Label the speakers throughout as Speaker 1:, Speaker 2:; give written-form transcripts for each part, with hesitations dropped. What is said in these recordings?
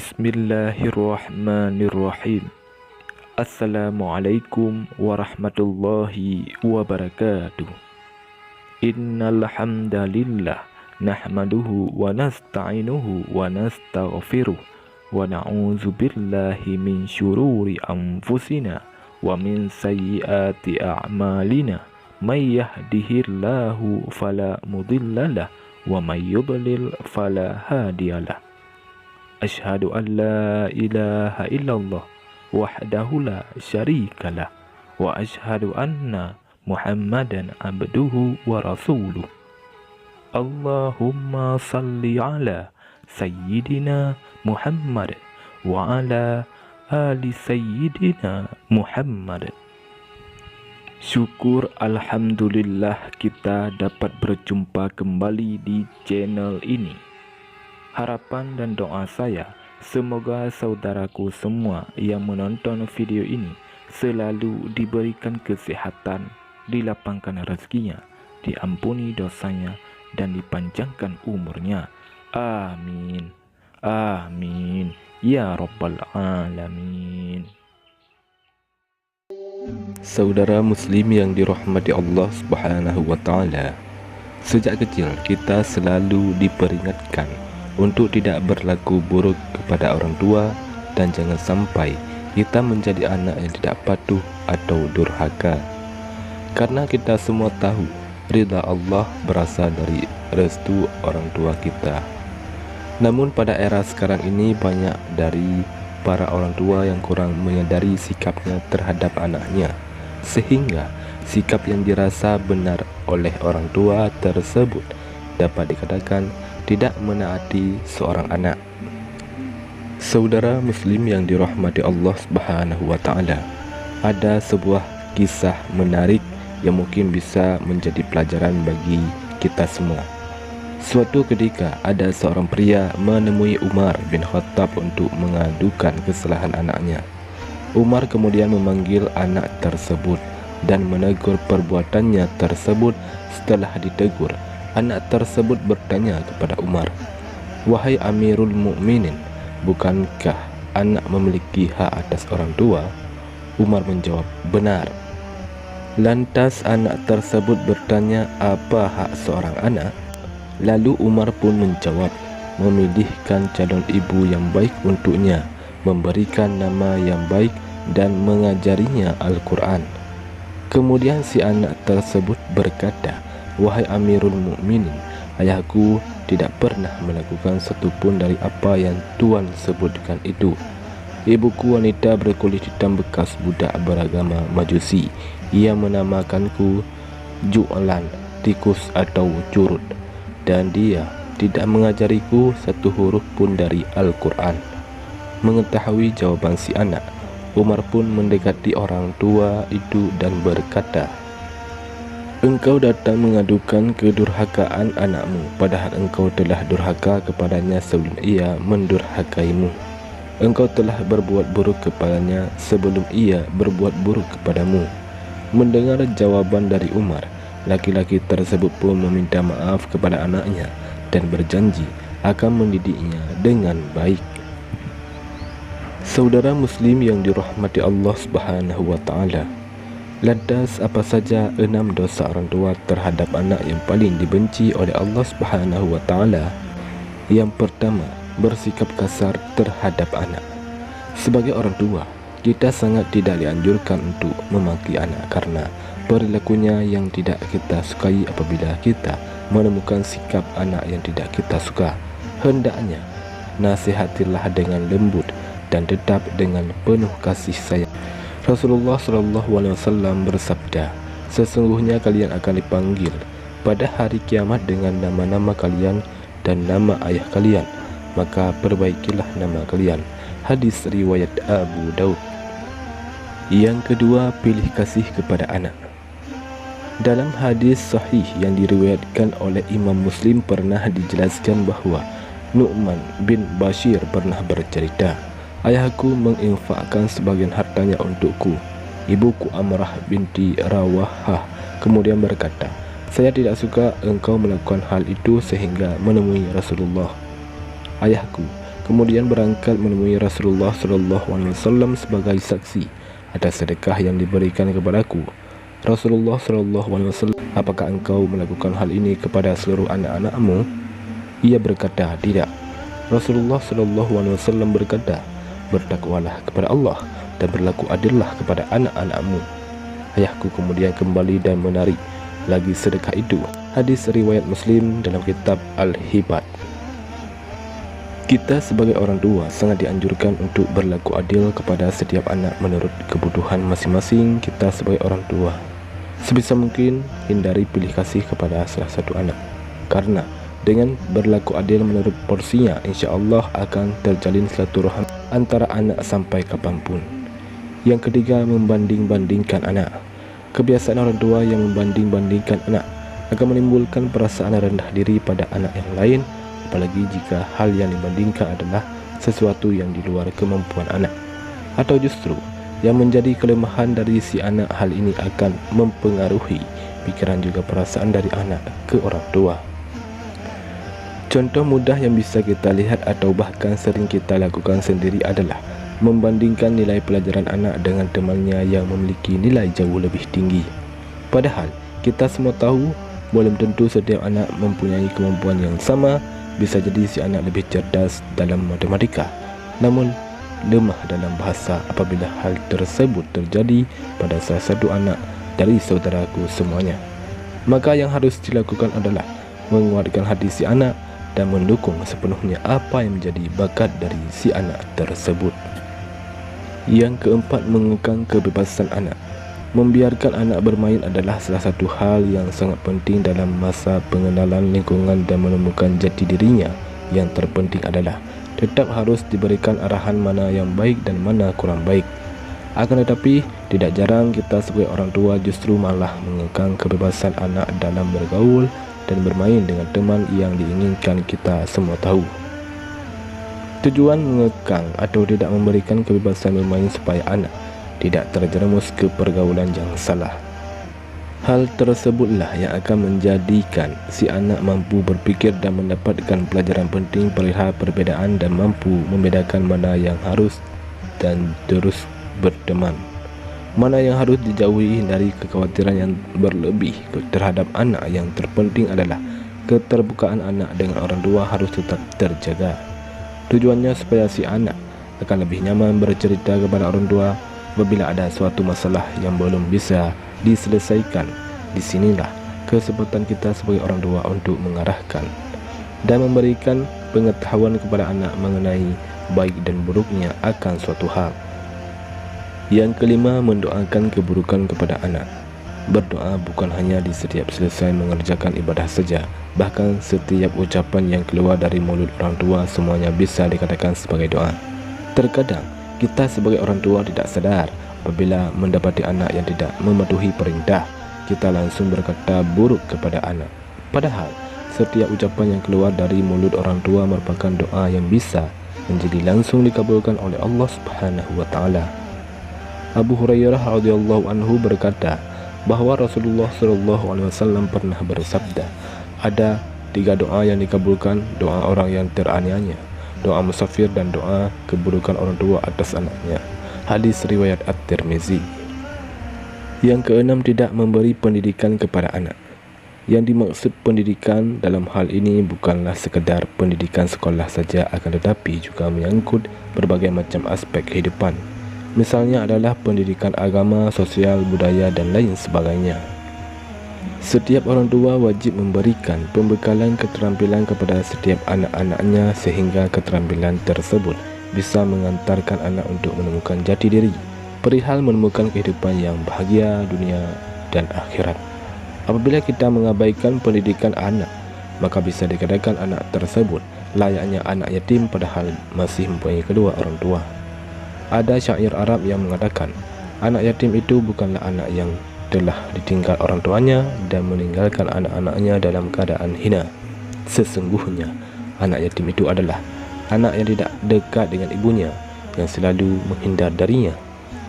Speaker 1: Bismillahirrahmanirrahim. Assalamualaikum warahmatullahi wabarakatuh. Innal hamdalillah nahmaduhu wa nasta'inuhu wa nastaghfiruh wa na'udzu billahi min syururi anfusina wa min sayyiati a'malina. May yahdihillahu fala mudhillalah wa may yudlil fala hadiyalah. Asyhadu an la ilaha illallah wahdahu la syarikalah wa asyhadu anna Muhammadan abduhu wa rasuluh. Allahumma salli ala sayyidina Muhammad wa ala ali sayyidina Muhammad. Syukur alhamdulillah kita dapat berjumpa kembali di channel ini. Harapan dan doa saya, semoga saudaraku semua yang menonton video ini selalu diberikan kesehatan, dilapangkan rezekinya, diampuni dosanya, dan dipanjangkan umurnya. Amin. Amin. Ya Rabbal Alamin. Saudara muslim yang dirahmati Allah Subhanahu wa Ta'ala, sejak kecil kita selalu diperingatkan untuk tidak berlaku buruk kepada orang tua dan jangan sampai kita menjadi anak yang tidak patuh atau durhaka. Karena kita semua tahu ridha Allah berasal dari restu orang tua kita. Namun pada era sekarang ini banyak dari para orang tua yang kurang menyadari sikapnya terhadap anaknya, sehingga sikap yang dirasa benar oleh orang tua tersebut dapat dikatakan tidak menaati seorang anak. Saudara muslim yang dirahmati Allah Subhanahu wa Ta'ala, ada sebuah kisah menarik yang mungkin bisa menjadi pelajaran bagi kita semua. Suatu ketika ada seorang pria menemui Umar bin Khattab untuk mengadukan kesalahan anaknya. Umar kemudian memanggil anak tersebut dan menegur perbuatannya tersebut. Setelah ditegur, anak tersebut bertanya kepada Umar, "Wahai Amirul Mukminin, bukankah anak memiliki hak atas orang tua?" Umar menjawab, "Benar." Lantas anak tersebut bertanya, "Apa hak seorang anak?" Lalu Umar pun menjawab, "Memilihkan calon ibu yang baik untuknya, memberikan nama yang baik, dan mengajarinya Al-Quran." Kemudian si anak tersebut berkata, "Wahai Amirul Mukminin, ayahku tidak pernah melakukan satupun dari apa yang Tuan sebutkan itu. Ibuku wanita berkulit hitam bekas budak beragama Majusi. Ia menamakanku Ju'lan, tikus atau curut, dan dia tidak mengajariku satu huruf pun dari Al-Quran." Mengetahui jawaban si anak, Umar pun mendekati orang tua itu dan berkata, "Engkau datang mengadukan kedurhakaan anakmu, padahal engkau telah durhaka kepadanya sebelum ia mendurhakaimu. Engkau telah berbuat buruk kepadanya sebelum ia berbuat buruk kepadamu." Mendengar jawaban dari Umar, laki-laki tersebut pun meminta maaf kepada anaknya dan berjanji akan mendidiknya dengan baik. Saudara muslim yang dirahmati Allah Subhanahu wa Ta'ala, lantas apa saja 6 dosa orang tua terhadap anak yang paling dibenci oleh Allah Subhanahu wa Ta'ala? Yang pertama, bersikap kasar terhadap anak. Sebagai orang tua, kita sangat tidak dianjurkan untuk memaki anak karena perilakunya yang tidak kita sukai. Apabila kita menemukan sikap anak yang tidak kita suka, hendaknya nasihatilah dengan lembut dan tetap dengan penuh kasih sayang. Rasulullah SAW bersabda, "Sesungguhnya kalian akan dipanggil pada hari kiamat dengan nama-nama kalian dan nama ayah kalian, maka perbaikilah nama kalian." Hadis riwayat Abu Daud. Yang kedua, pilih kasih kepada anak. Dalam hadis sahih yang diriwayatkan oleh Imam Muslim pernah dijelaskan bahwa Nu'man bin Bashir pernah bercerita, "Ayahku menginfakkan sebagian hartanya untukku." Ibuku Amrah binti Rawahah kemudian berkata, "Saya tidak suka engkau melakukan hal itu," sehingga menemui Rasulullah. Ayahku kemudian berangkat menemui Rasulullah SAW sebagai saksi atas sedekah yang diberikan kepadaku. Rasulullah SAW, apakah engkau melakukan hal ini kepada seluruh anak-anakmu? Ia berkata, tidak. Rasulullah SAW berkata, bertakwalah kepada Allah dan berlaku adillah kepada anak-anakmu. Ayahku kemudian kembali dan menarik lagi sedekah itu. Hadis riwayat Muslim dalam kitab Al-Hibat. Kita sebagai orang tua sangat dianjurkan untuk berlaku adil kepada setiap anak menurut kebutuhan masing-masing kita sebagai orang tua. Sebisa mungkin hindari pilih kasih kepada salah satu anak, karena dengan berlaku adil menurut porsinya, insya Allah akan terjalin silaturahmi antara anak sampai kapanpun. Yang ketiga, membanding-bandingkan anak. Kebiasaan orang tua yang membanding-bandingkan anak akan menimbulkan perasaan rendah diri pada anak yang lain, apalagi jika hal yang dibandingkan adalah sesuatu yang di luar kemampuan anak, atau justru yang menjadi kelemahan dari si anak. Hal ini akan mempengaruhi pikiran juga perasaan dari anak ke orang tua. Contoh mudah yang bisa kita lihat atau bahkan sering kita lakukan sendiri adalah membandingkan nilai pelajaran anak dengan temannya yang memiliki nilai jauh lebih tinggi. Padahal kita semua tahu belum tentu setiap anak mempunyai kemampuan yang sama. Bisa jadi si anak lebih cerdas dalam matematika, namun lemah dalam bahasa. Apabila hal tersebut terjadi pada salah satu anak dari saudaraku semuanya, maka yang harus dilakukan adalah menguatkan hati si anak dan mendukung sepenuhnya apa yang menjadi bakat dari si anak tersebut. Yang keempat, mengekang kebebasan anak. Membiarkan anak bermain adalah salah satu hal yang sangat penting dalam masa pengenalan lingkungan dan menemukan jati dirinya. Yang terpenting adalah tetap harus diberikan arahan mana yang baik dan mana kurang baik. Akan tetapi tidak jarang kita sebagai orang tua justru malah mengekang kebebasan anak dalam bergaul dan bermain dengan teman yang diinginkan kita semua tahu. Tujuan mengekang atau tidak memberikan kebebasan bermain supaya anak tidak terjerumus ke pergaulan yang salah. Hal tersebutlah yang akan menjadikan si anak mampu berpikir dan mendapatkan pelajaran penting perihal perbedaan dan mampu membedakan mana yang harus dan terus berteman, mana yang harus dijauhi. Dari kekhawatiran yang berlebih terhadap anak, yang terpenting adalah keterbukaan anak dengan orang tua harus tetap terjaga. Tujuannya supaya si anak akan lebih nyaman bercerita kepada orang tua apabila ada suatu masalah yang belum bisa diselesaikan. Disinilah kesempatan kita sebagai orang tua untuk mengarahkan dan memberikan pengetahuan kepada anak mengenai baik dan buruknya akan suatu hal. Yang kelima, mendoakan keburukan kepada anak. Berdoa bukan hanya di setiap selesai mengerjakan ibadah saja, bahkan setiap ucapan yang keluar dari mulut orang tua semuanya bisa dikatakan sebagai doa. Terkadang kita sebagai orang tua tidak sadar apabila mendapati anak yang tidak mematuhi perintah, kita langsung berkata buruk kepada anak. Padahal setiap ucapan yang keluar dari mulut orang tua merupakan doa yang bisa menjadi langsung dikabulkan oleh Allah Subhanahu wa taala. Abu Hurairah radhiyallahu anhu berkata bahwa Rasulullah SAW pernah bersabda, ada 3 doa yang dikabulkan: doa orang yang teraniaya, doa musafir, dan doa keburukan orang tua atas anaknya. Hadis riwayat At-Tirmizi. Yang keenam, tidak memberi pendidikan kepada anak. Yang dimaksud pendidikan dalam hal ini bukanlah sekedar pendidikan sekolah saja, akan tetapi juga menyangkut berbagai macam aspek kehidupan. Misalnya adalah pendidikan agama, sosial, budaya, dan lain sebagainya. Setiap orang tua wajib memberikan pembekalan keterampilan kepada setiap anak-anaknya sehingga keterampilan tersebut bisa mengantarkan anak untuk menemukan jati diri perihal menemukan kehidupan yang bahagia dunia dan akhirat. Apabila kita mengabaikan pendidikan anak, maka bisa dikatakan anak tersebut layaknya anak yatim padahal masih mempunyai kedua orang tua. Ada syair Arab yang mengatakan, anak yatim itu bukanlah anak yang telah ditinggal orang tuanya dan meninggalkan anak-anaknya dalam keadaan hina. Sesungguhnya anak yatim itu adalah anak yang tidak dekat dengan ibunya, yang selalu menghindar darinya,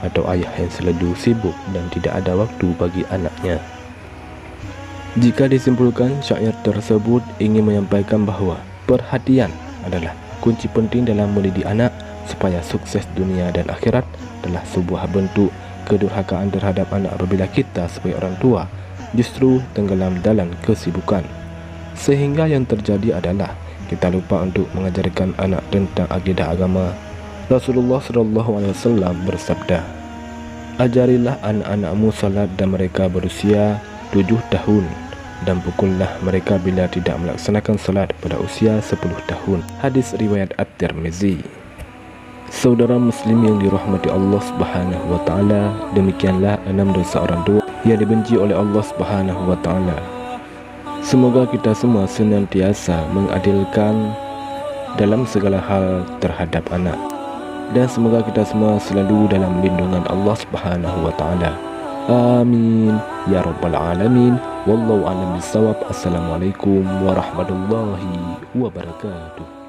Speaker 1: atau ayah yang selalu sibuk dan tidak ada waktu bagi anaknya. Jika disimpulkan, syair tersebut ingin menyampaikan bahawa perhatian adalah kunci penting dalam mendidik anak supaya sukses dunia dan akhirat adalah sebuah bentuk kedurhakaan terhadap anak apabila kita sebagai orang tua justru tenggelam dalam kesibukan. Sehingga yang terjadi adalah kita lupa untuk mengajarkan anak tentang akidah agama. Rasulullah SAW bersabda, "Ajarilah anak-anakmu salat dan mereka berusia 7 tahun, dan pukullah mereka bila tidak melaksanakan salat pada usia 10 tahun." Hadis riwayat At-Tirmizi. Saudara muslim yang dirahmati Allah Subhanahu wa taala, demikianlah 6 dosa orang tua yang dibenci oleh Allah Subhanahu wa taala. Semoga kita semua senantiasa mengadilkan dalam segala hal terhadap anak, dan semoga kita semua selalu dalam lindungan Allah Subhanahu wa taala. Amin ya rabbal alamin. Wallahu a'lam bissawab. Assalamualaikum warahmatullahi wabarakatuh.